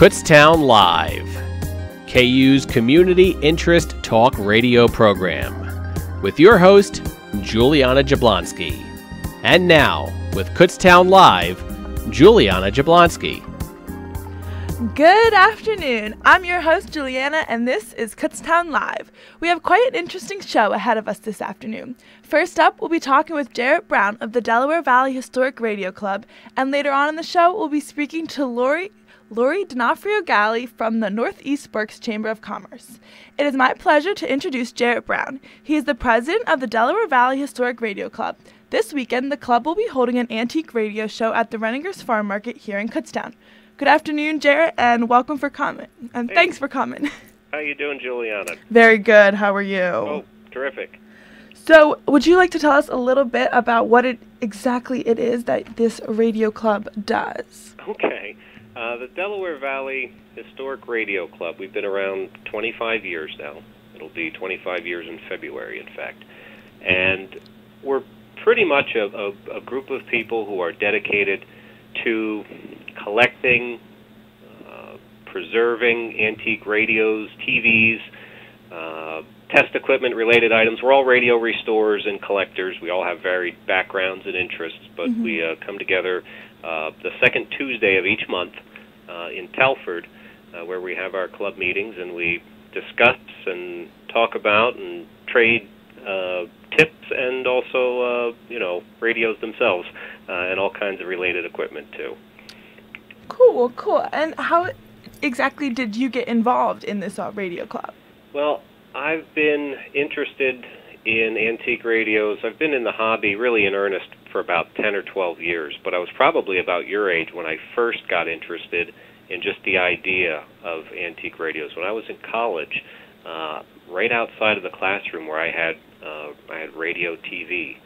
Kutztown Live, KU's community interest talk radio program, with your host, Juliana Jablonski. And now, with Kutztown Live, Juliana Jablonski. Good afternoon. I'm your host, Juliana, and this is Kutztown Live. We have quite an interesting show ahead of us this afternoon. First up, we'll be talking with Jarrett Brown of the Delaware Valley Historic Radio Club, and later on in the show, we'll be speaking to Lori D'Onofrio-Galli from the Northeast Berks Chamber of Commerce. It is my pleasure to introduce Jarrett Brown. He is the president of the Delaware Valley Historic Radio Club. This weekend, the club will be holding an antique radio show at the Renninger's Farm Market here in Kutztown. Good afternoon, Jarrett, and welcome for coming. And hey. Thanks for coming. How you doing, Juliana? Very good. How are you? Oh, terrific. So, would you like to tell us a little bit about what exactly it is that this radio club does? Okay. The Delaware Valley Historic Radio Club, we've been around 25 years now. It'll be 25 years in February, in fact. And we're pretty much a group of people who are dedicated to collecting, preserving antique radios, TVs, test equipment related items. We're all radio restorers and collectors. We all have varied backgrounds and interests, but we come together the second Tuesday of each month in Telford, where we have our club meetings, and we discuss and talk about and trade tips and also, radios themselves and all kinds of related equipment, too. Cool. And how exactly did you get involved in this radio club? Well, I've been interested in antique radios. I've been in the hobby really in earnest for about 10 or 12 years, but I was probably about your age when I first got interested in just the idea of antique radios. When I was in college, right outside of the classroom where I had radio TV,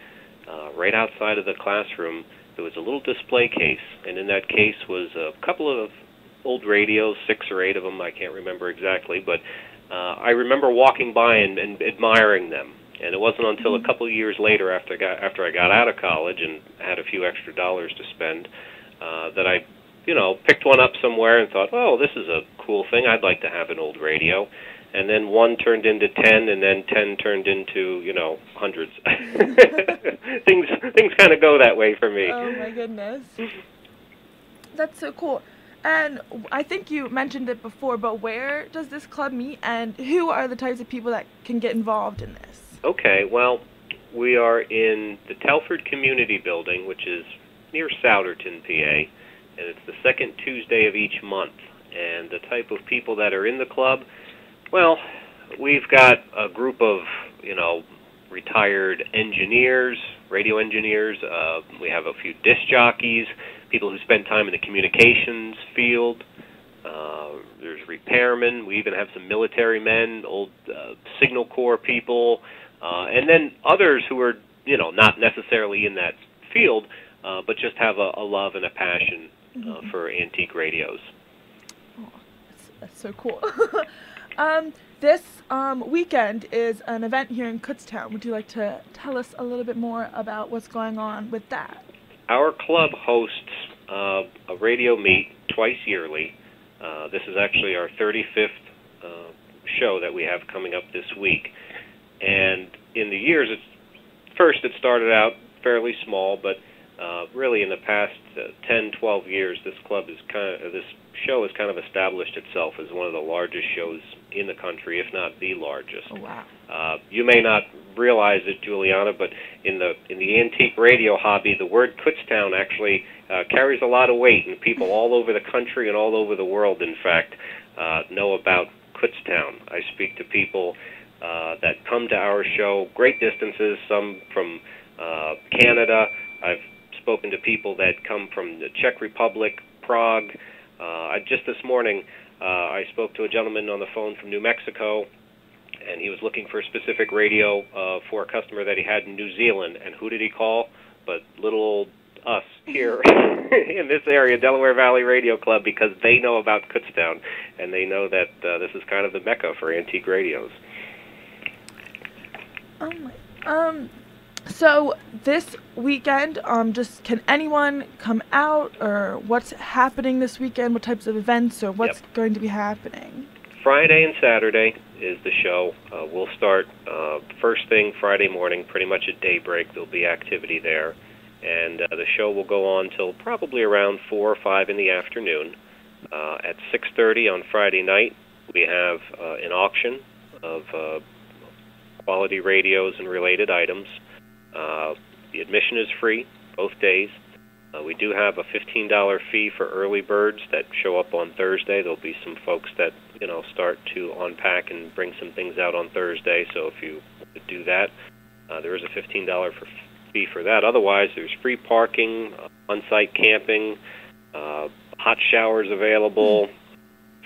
right outside of the classroom, there was a little display case, and in that case was a couple of old radios, 6 or 8 of them, I can't remember exactly, but I remember walking by and admiring them. And it wasn't until a couple of years later, after I got out of college and had a few extra dollars to spend, that I, picked one up somewhere and thought, oh, this is a cool thing. I'd like to have an old radio. And then 1 turned into 10, and then 10 turned into, hundreds. Things kind of go that way for me. Oh, my goodness. That's so cool. And I think you mentioned it before, but where does this club meet, and who are the types of people that can get involved in this? Okay, well, we are in the Telford Community Building, which is near Souderton, PA, and it's the second Tuesday of each month. And the type of people that are in the club, well, we've got a group of, retired engineers, radio engineers. We have a few disc jockeys, people who spend time in the communications field. There's repairmen. We even have some military men, old Signal Corps people, and then others who are, not necessarily in that field, but just have a love and a passion for antique radios. Oh, that's so cool. This weekend is an event here in Kutztown. Would you like to tell us a little bit more about what's going on with that? Our club hosts a radio meet twice yearly. This is actually our 35th show that we have coming up this week. And in the years, it started out fairly small, but really in the past 10, 12 years, this show has kind of established itself as one of the largest shows in the country, if not the largest. Oh, wow. You may not realize it, Juliana, but in the antique radio hobby, the word Kutztown actually carries a lot of weight, and people all over the country and all over the world, in fact, know about Kutztown. I speak to people that come to our show great distances, some from Canada. I've spoken to people that come from the Czech Republic, Prague. Just this morning, I spoke to a gentleman on the phone from New Mexico, and he was looking for a specific radio for a customer that he had in New Zealand. And who did he call? But little old us here in this area, Delaware Valley Radio Club, because they know about Kutztown, and they know that this is kind of the mecca for antique radios. Oh my. So this weekend, just can anyone come out, or what's happening this weekend? What types of events, or what's going to be happening? Friday and Saturday is the show. We'll start first thing Friday morning, pretty much at daybreak. There'll be activity there. And the show will go on till probably around 4 or 5 in the afternoon. At 6:30 on Friday night, we have an auction of quality radios and related items. The admission is free both days. We do have a $15 fee for early birds that show up on Thursday. There'll be some folks that start to unpack and bring some things out on Thursday. So if you do that, there is a $15 fee for that. Otherwise, there's free parking, on-site camping, hot showers available,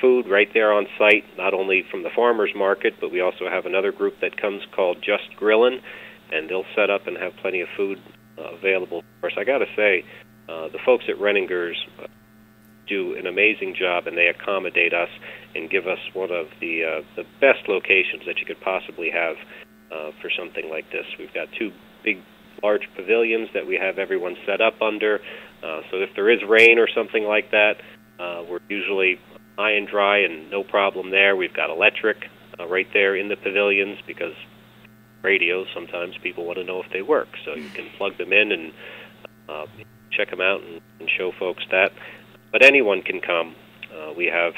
food right there on site. Not only from the farmers market, but we also have another group that comes called Just Grillin', and they'll set up and have plenty of food available. Of course, I got to say, the folks at Renninger's do an amazing job, and they accommodate us and give us one of the best locations that you could possibly have for something like this. We've got 2 big, large pavilions that we have everyone set up under. So if there is rain or something like that, we're usually high and dry and no problem there. We've got electric right there in the pavilions, because radios, sometimes people want to know if they work. So you can plug them in and check them out and show folks that. But anyone can come. We have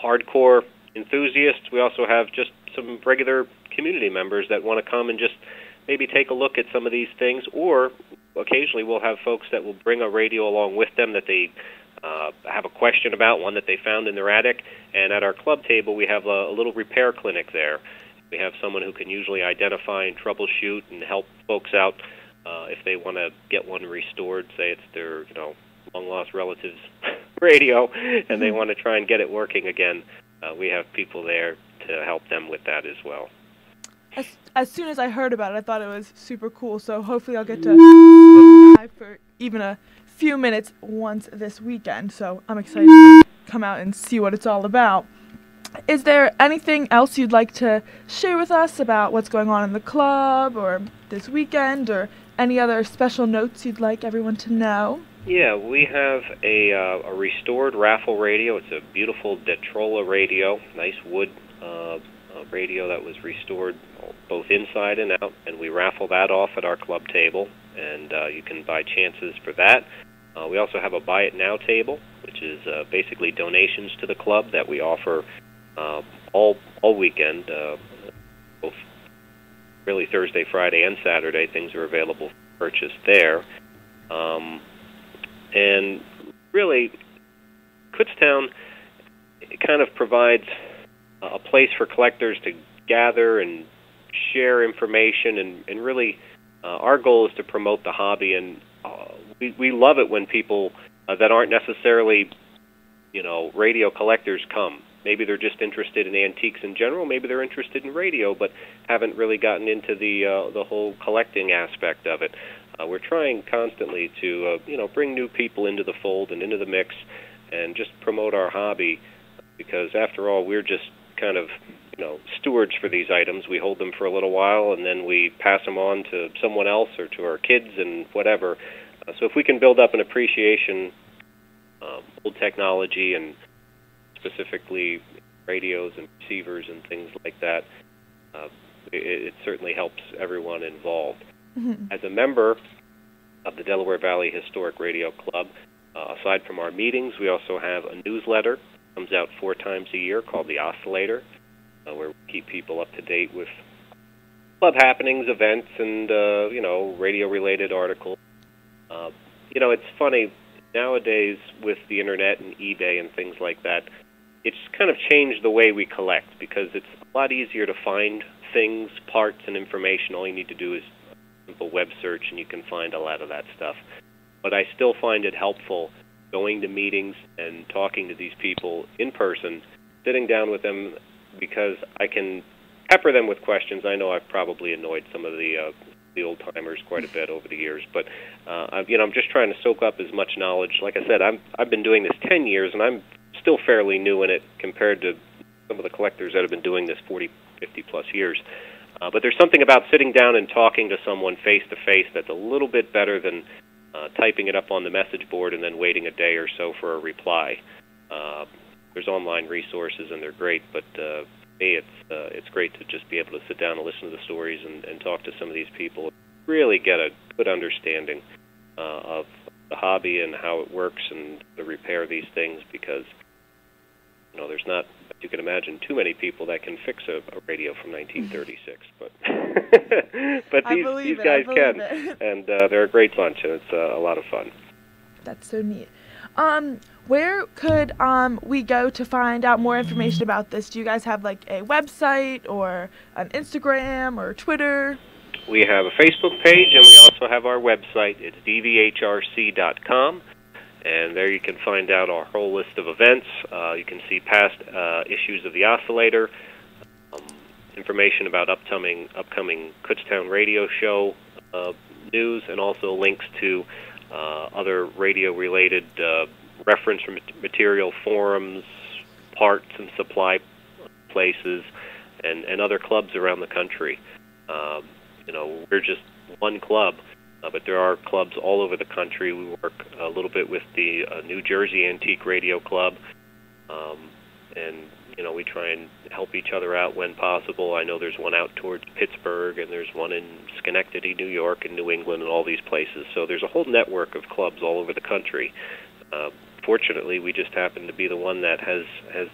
hardcore enthusiasts. We also have just some regular community members that want to come and just maybe take a look at some of these things, or occasionally we'll have folks that will bring a radio along with them that they have a question about, one that they found in their attic. And at our club table, we have a little repair clinic there. We have someone who can usually identify and troubleshoot and help folks out if they want to get one restored. Say it's their long-lost relative's radio, and they want to try and get it working again. We have people there to help them with that as well. As soon as I heard about it, I thought it was super cool. So hopefully I'll get to swing by for even a few minutes once this weekend. So I'm excited to come out and see what it's all about. Is there anything else you'd like to share with us about what's going on in the club or this weekend, or any other special notes you'd like everyone to know? Yeah, we have a restored raffle radio. It's a beautiful Detrola radio, nice wood radio that was restored both inside and out, and we raffle that off at our club table, and you can buy chances for that. We also have a Buy It Now table, which is basically donations to the club that we offer all weekend, both really Thursday, Friday, and Saturday. Things are available for purchase there. And really, Kutztown kind of provides a place for collectors to gather and share information, and really our goal is to promote the hobby. And we love it when people that aren't necessarily radio collectors come. Maybe they're just interested in antiques in general. Maybe they're interested in radio, but haven't really gotten into the whole collecting aspect of it. We're trying constantly to bring new people into the fold and into the mix, and just promote our hobby, because after all, we're just kind of stewards for these items. We hold them for a little while, and then we pass them on to someone else or to our kids and whatever. So if we can build up an appreciation of old technology, and specifically radios and receivers and things like that, it certainly helps everyone involved. Mm-hmm. As a member of the Delaware Valley Historic Radio Club, aside from our meetings, we also have a newsletter. It comes out 4 times a year called The Oscillator, where we keep people up to date with club happenings, events, and radio-related articles. It's funny, nowadays with the internet and eBay and things like that, it's kind of changed the way we collect, because it's a lot easier to find things, parts, and information. All you need to do is a simple web search, and you can find a lot of that stuff. But I still find it helpful going to meetings and talking to these people in person, sitting down with them, because I can pepper them with questions. I know I've probably annoyed some of the old-timers quite a bit over the years, but I'm just trying to soak up as much knowledge. Like I said, I've been doing this 10 years, and I'm still fairly new in it compared to some of the collectors that have been doing this 40, 50-plus years. But there's something about sitting down and talking to someone face-to-face that's a little bit better than typing it up on the message board and then waiting a day or so for a reply. There's online resources, and they're great, but for me, it's great to just be able to sit down and listen to the stories and talk to some of these people, really get a good understanding of the hobby and how it works and to repair these things, because there's not, as you can imagine, too many people that can fix a radio from 1936, but but these guys can, and they're a great bunch, and it's a lot of fun. That's so neat. Where could we go to find out more information about this? Do you guys have like a website or an Instagram or Twitter? We have a Facebook page, and we also have our website. It's dvhrc.com, and there you can find out our whole list of events. You can see past issues of the Oscillator, information about upcoming Kutztown radio show news, and also links to other radio-related reference material, forums, parts and supply places, and other clubs around the country. We're just one club, but there are clubs all over the country. We work a little bit with the New Jersey Antique Radio Club, and we try and help each other out when possible. I know there's one out towards Pittsburgh, and there's one in Schenectady, New York, and New England, and all these places. So there's a whole network of clubs all over the country. Fortunately, we just happen to be the one that has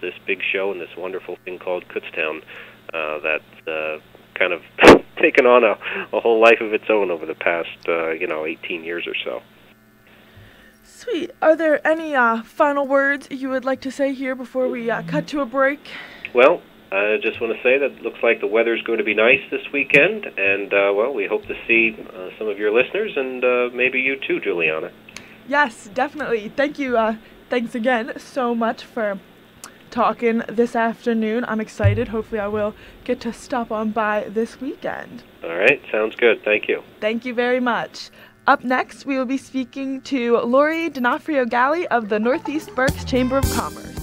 this big show and this wonderful thing called Kutztown that's kind of taken on a whole life of its own over the past 18 years or so. Sweet. Are there any final words you would like to say here before we cut to a break? Well, I just want to say that it looks like the weather's going to be nice this weekend, and we hope to see some of your listeners, and maybe you too, Juliana. Yes, definitely. Thank you. Thanks again so much for talking this afternoon. I'm excited. Hopefully I will get to stop on by this weekend. All right. Sounds good. Thank you. Thank you very much. Up next, we will be speaking to Lori D'Onofrio-Galli of the Northeast Berks Chamber of Commerce.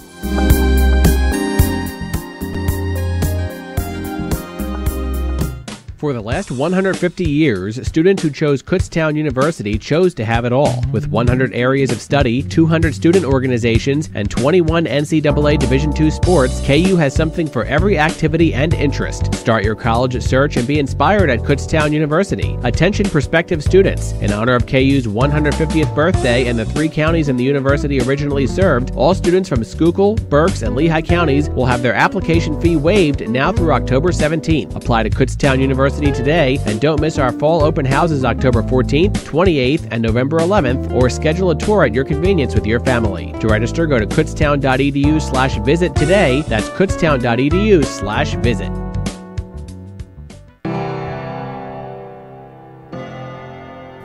For the last 150 years, students who chose Kutztown University chose to have it all. With 100 areas of study, 200 student organizations, and 21 NCAA Division II sports, KU has something for every activity and interest. Start your college search and be inspired at Kutztown University. Attention prospective students. In honor of KU's 150th birthday and the 3 counties in the university originally served, all students from Schuylkill, Berks, and Lehigh counties will have their application fee waived now through October 17th. Apply to Kutztown University today, and don't miss our fall open houses October 14th, 28th, and November 11th, or schedule a tour at your convenience with your family. To register, go to kutztown.edu/visit today. That's kutztown.edu/visit.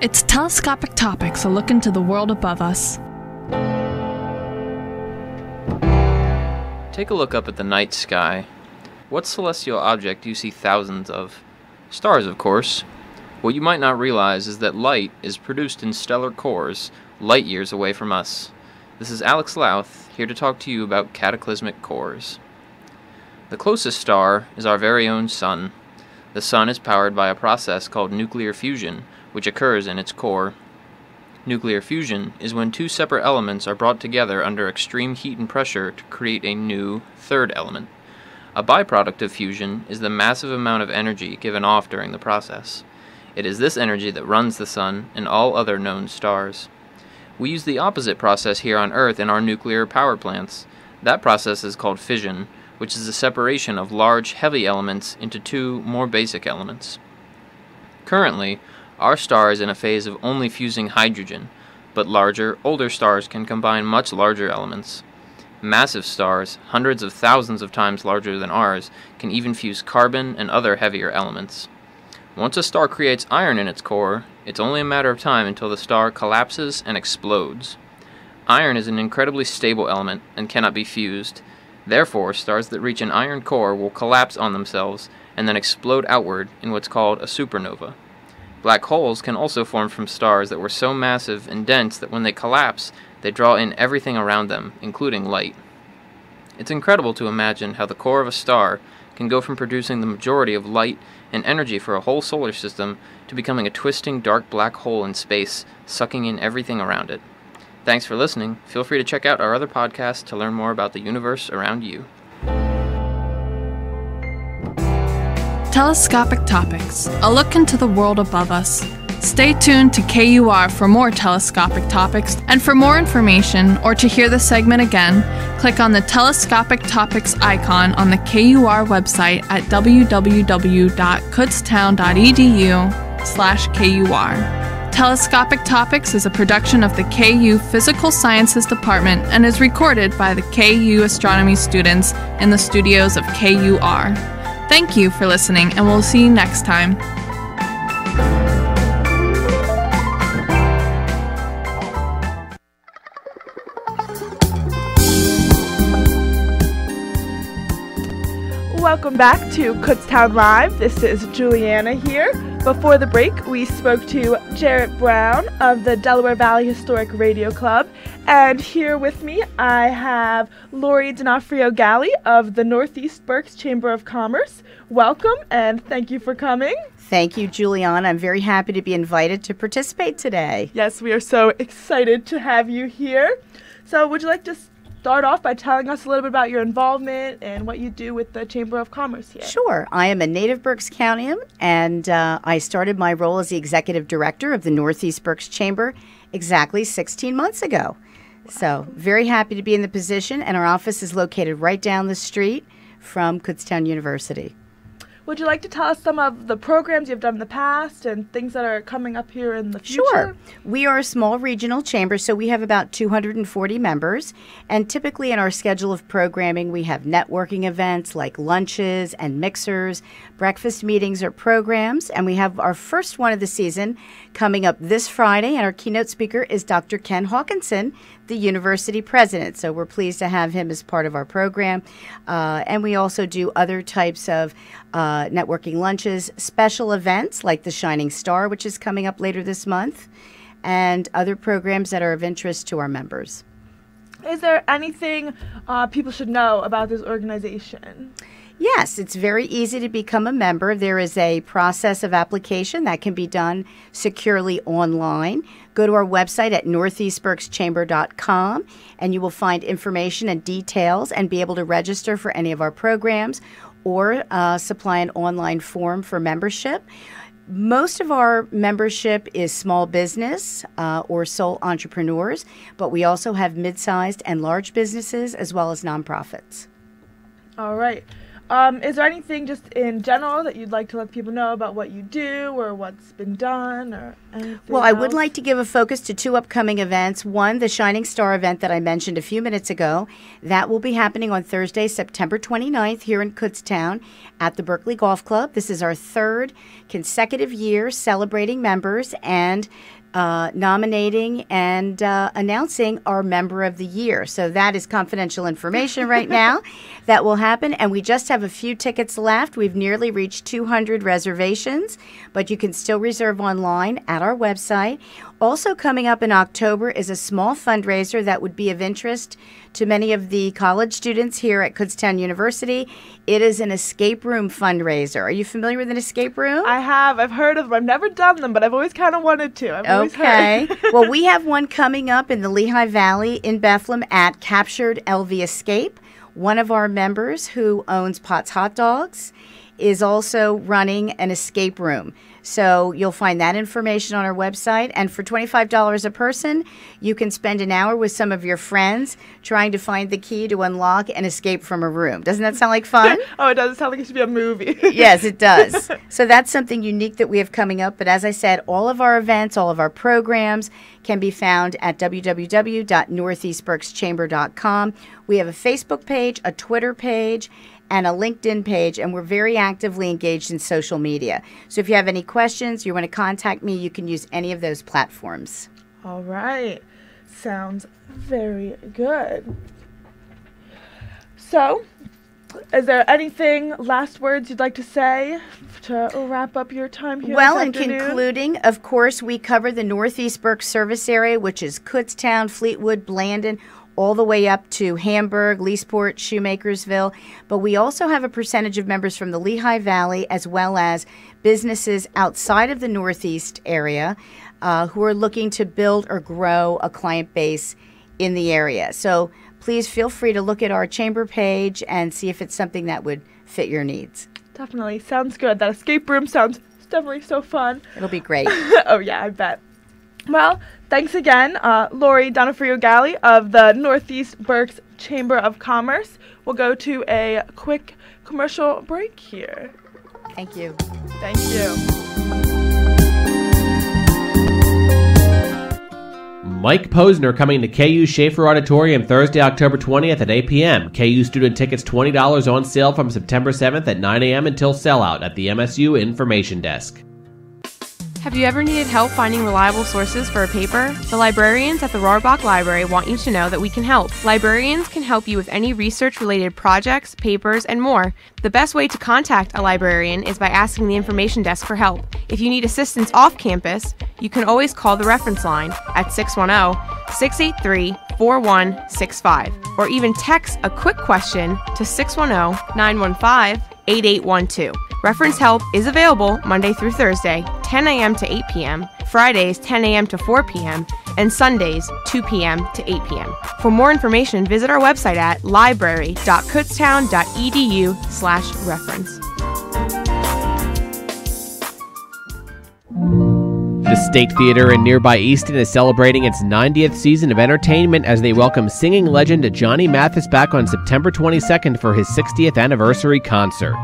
It's Telescopic Topics, a look into the world above us. Take a look up at the night sky. What celestial object do you see thousands of? Stars, of course. What you might not realize is that light is produced in stellar cores, light years away from us. This is Alex Louth, here to talk to you about cataclysmic cores. The closest star is our very own Sun. The Sun is powered by a process called nuclear fusion, which occurs in its core. Nuclear fusion is when 2 separate elements are brought together under extreme heat and pressure to create a new, third element. A byproduct of fusion is the massive amount of energy given off during the process. It is this energy that runs the Sun and all other known stars. We use the opposite process here on Earth in our nuclear power plants. That process is called fission, which is the separation of large, heavy elements into 2 more basic elements. Currently, our star is in a phase of only fusing hydrogen, but larger, older stars can combine much larger elements. Massive stars, hundreds of thousands of times larger than ours, can even fuse carbon and other heavier elements. Once a star creates iron in its core, it's only a matter of time until the star collapses and explodes. Iron is an incredibly stable element and cannot be fused. Therefore, stars that reach an iron core will collapse on themselves and then explode outward in what's called a supernova. Black holes can also form from stars that were so massive and dense that when they collapse, they draw in everything around them, including light. It's incredible to imagine how the core of a star can go from producing the majority of light and energy for a whole solar system to becoming a twisting dark black hole in space, sucking in everything around it. Thanks for listening. Feel free to check out our other podcasts to learn more about the universe around you. Telescopic Topics, a look into the world above us. Stay tuned to KUR for more telescopic topics, and for more information or to hear the segment again, click on the Telescopic Topics icon on the KUR website at www.kutztown.edu/KUR. Telescopic Topics is a production of the KU Physical Sciences Department and is recorded by the KU astronomy students in the studios of KUR. Thank you for listening, and we'll see you next time. Welcome back to Kutztown Live. This is Juliana here. Before the break, we spoke to Jarrett Brown of the Delaware Valley Historic Radio Club. And here with me, I have Lori D'Onofrio-Galli of the Northeast Berks Chamber of Commerce. Welcome, and thank you for coming. Thank you, Juliana. I'm very happy to be invited to participate today. Yes, we are so excited to have you here. So would you like to start off by telling us a little bit about your involvement and what you do with the Chamber of Commerce here? Sure. I am a native Berks Countian, and I started my role as the executive director of the Northeast Berks Chamber exactly 16 months ago. So very happy to be in the position, and our office is located right down the street from Kutztown University. Would you like to tell us some of the programs you've done in the past and things that are coming up here in the future? Sure. We are a small regional chamber, so we have about 240 members. And typically in our schedule of programming, we have networking events like lunches and mixers, breakfast meetings or programs. And we have our first one of the season coming up this Friday. And our keynote speaker is Dr. Ken Hawkinson, the university president. So we're pleased to have him as part of our program. And we also do other types of networking lunches, special events like the Shining Star, which is coming up later this month, and other programs that are of interest to our members. Is there anything people should know about this organization? Yes, it's very easy to become a member. There is a process of application that can be done securely online. Go to our website at northeastberkschamber.com, and you will find information and details and be able to register for any of our programs or supply an online form for membership. Most of our membership is small business or sole entrepreneurs, but we also have mid-sized and large businesses as well as nonprofits. All right. Is there anything just in general that you'd like to let people know about what you do or what's been done or anything Well, I else? would like to give a focus to two upcoming events. One, the Shining Star event that I mentioned a few minutes ago. That will be happening on Thursday, September 29th here in Kutztown at the Berkeley Golf Club. This is our third consecutive year celebrating members and nominating and announcing our Member of the Year. So that is confidential information right now. That will happen, and we just have a few tickets left. We've nearly reached 200 reservations, but you can still reserve online at our website. Also coming up in October is a small fundraiser that would be of interest to many of the college students here at Kutztown University. It is an escape room fundraiser. Are you familiar with an escape room? I have. I've heard of them. I've never done them, but I've always kind of wanted to. I've always Okay. heard. Well, we have one coming up in the Lehigh Valley in Bethlehem at Captured LV Escape. One of our members who owns Potts Hot Dogs is also running an escape room. So you'll find that information on our website. And for $25 a person, you can spend an hour with some of your friends trying to find the key to unlock and escape from a room. Doesn't that sound like fun? Oh, it does sound like it should be a movie. Yes, it does. So that's something unique that we have coming up. But as I said, all of our events, all of our programs can be found at www.northeastberkschamber.com. We have a Facebook page, a Twitter page, and a LinkedIn page, and we're very actively engaged in social media. So if you have any questions, you want to contact me, you can use any of those platforms. All right. Sounds very good. So, is there anything, last words you'd like to say to wrap up your time here Well, this in afternoon? concluding, of course, we cover the Northeast Berks service area, which is Kutztown, Fleetwood, Blandon, all the way up to Hamburg, Leesport, Shoemakersville. But we also have a percentage of members from the Lehigh Valley as well as businesses outside of the Northeast area who are looking to build or grow a client base in the area. So please feel free to look at our chamber page and see if it's something that would fit your needs. Definitely. Sounds good. That escape room sounds definitely so fun. It'll be great. Oh, yeah, I bet. Well, thanks again, Lori Donofrio-Galli of the Northeast Berks Chamber of Commerce. We'll go to a quick commercial break here. Thank you. Thank you. Mike Posner coming to KU Schaefer Auditorium Thursday, October 20th at 8 p.m. KU student tickets $20 on sale from September 7th at 9 a.m. until sellout at the MSU Information Desk. Have you ever needed help finding reliable sources for a paper? The librarians at the Rohrbach Library want you to know that we can help. Librarians can help you with any research-related projects, papers, and more. The best way to contact a librarian is by asking the information desk for help. If you need assistance off campus, you can always call the reference line at 610-683-4165, or even text a quick question to 610-915-8812. Reference help is available Monday through Thursday, 10 a.m. to 8 p.m., Fridays 10 a.m. to 4 p.m., and Sundays 2 p.m. to 8 p.m. For more information, visit our website at library.kutztown.edu/reference. The State Theater in nearby Easton is celebrating its 90th season of entertainment as they welcome singing legend Johnny Mathis back on September 22nd for his 60th anniversary concert.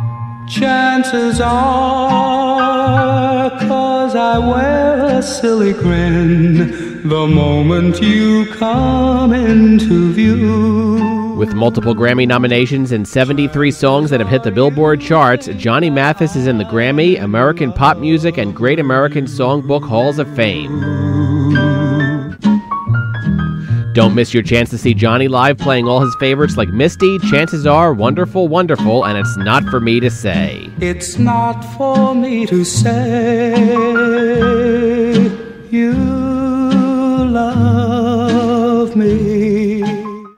Chances are, 'cause I wear a silly grin the moment you come into view. With multiple Grammy nominations and 73 songs that have hit the Billboard charts, Johnny Mathis is in the Grammy, American Pop Music, and Great American Songbook Halls of Fame. Don't miss your chance to see Johnny live playing all his favorites like Misty, Chances Are, Wonderful, Wonderful, and It's Not For Me To Say. It's not for me to say you love me.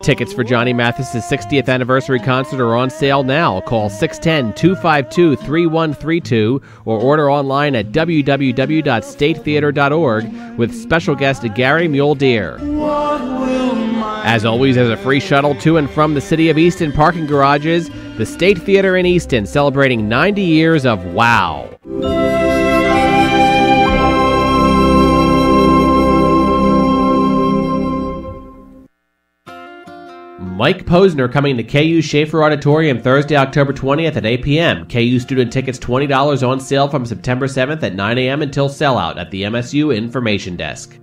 Tickets for Johnny Mathis's 60th anniversary concert are on sale now. Call 610-252-3132 or order online at www.statetheater.org with special guest Gary Muledeer. As always, there's a free shuttle to and from the City of Easton parking garages. The State Theater in Easton celebrating 90 years of wow. Mike Posner coming to KU Schaefer Auditorium Thursday, October 20th at 8 p.m. KU student tickets $20 on sale from September 7th at 9 a.m. until sellout at the MSU Information Desk.